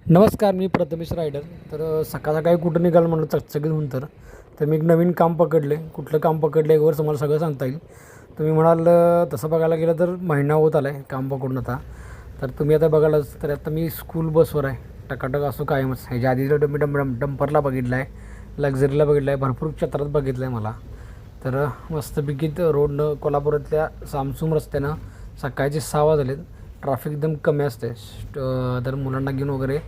नमस्कार, मी प्रथमेश रायडर. सकाळ सकाळी कुठं निघाल म्हणलं चकचकीत होऊन तर मी एक नवीन काम पकडले. कुठलं काम पकडलं यावर तुम्हाला सगळं सांगता येईल. तुम्ही म्हणाल तसं बघायला गेलं तर महिना होत आला आहे काम पकडून आता. तर तुम्ही आता बघालच तर आता मी स्कूल बसवर आहे. टकाटक असो कायमच. ह्याच्या आधी मी डंपरला बघितला आहे, लक्झरीला बघितला आहे, भरपूर क्षेत्रात बघितलं आहे मला. मस्तपैकी रोडनं कोल्हापुरातल्या सामसूम रस्त्यानं सकाळचे 6 वाजले. ट्रॅफिक एकदम कमी असते. तर मुलांना घेऊन वगैरे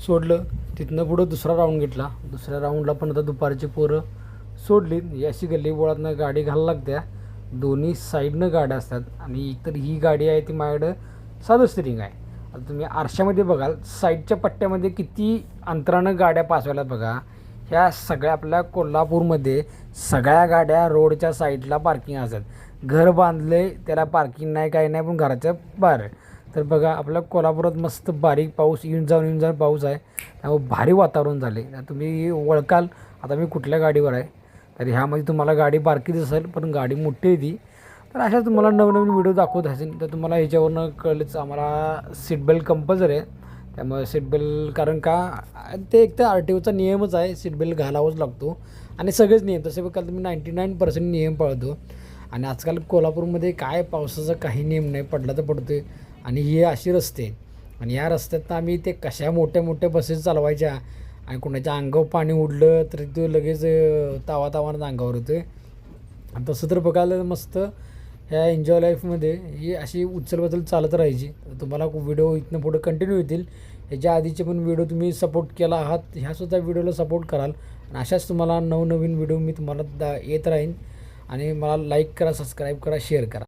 सोडलं. तिथनं पुढं दुसरा राऊंड घेतला. दुसऱ्या राऊंडला पण आता दुपारची पोरं सोडली. ही अशी गल्लीबोळातनं गाडी घालायला लागत्या. दोन्ही साईडनं गाड्या असतात आणि एकतर ही गाडी आहे ती माझ्याकडं साधं स्टिअरिंग आहे. आता तुम्ही आरशामध्ये बघाल साईडच्या पट्ट्यामध्ये किती अंतरानं गाड्या पास व्हायला बघा. ह्या सगळ्या आपल्या कोल्हापूरमध्ये सगळ्या गाड्या रोडच्या साईडला पार्किंग असतात. घर बांधले त्याला पार्किंग नाही काही नाही, पण घराच्या बाहेर. तर बघा आपल्या कोल्हापुरात मस्त बारीक पाऊस येऊन जाऊन पाऊस आहे. त्यामुळे भारी वातावरण झाले. तुम्ही ओळखाल आता मी कुठल्या गाडीवर आहे. तर ह्यामध्ये तुम्हाला गाडी बारकी दिसेल पण गाडी मोठी आहे ती. तर अशा तुम्हाला नवनवीन व्हिडिओ दाखवत असेल तर तुम्हाला ह्याच्यावरनं कळलंच आम्हाला सीट बेल्ट कंपल्सरी आहे. त्यामुळे सीट बेल्ट कारण का ते एक तर RTOचा नियमच आहे, सीट बेल्ट घालावाच लागतो. आणि सगळेच नियम तसे बघाल तुम्ही 99% नियम पाळतो. आणि आजकाल कोल्हापूरमध्ये काय पावसाचा काही नियम नाही, पडला तर पडतो. आणि हे अशी रस्ते आणि या रस्त्यात आम्ही ते कशा मोठ्या मोठ्या बसेस चालवायच्या आणि कोणाच्या अंगावर पाणी उडलं तर तो लगेच तावानं अंगावर होतं. आणि तसं तर बघायला मस्त ह्या एन्जॉय लाईफमध्ये ही अशी उचलबचल चालत राहायची. तुम्हाला व्हिडिओ इथनं पुढं कंटिन्यू येतील. ह्याच्या आधीचे पण व्हिडिओ तुम्ही सपोर्ट केला आहात, ह्यासुद्धा व्हिडिओला सपोर्ट कराल. आणि अशाच तुम्हाला नवनवीन व्हिडिओ मी तुम्हाला येत राहीन. आणि मला लाईक करा, सबस्क्राईब करा, शेअर करा.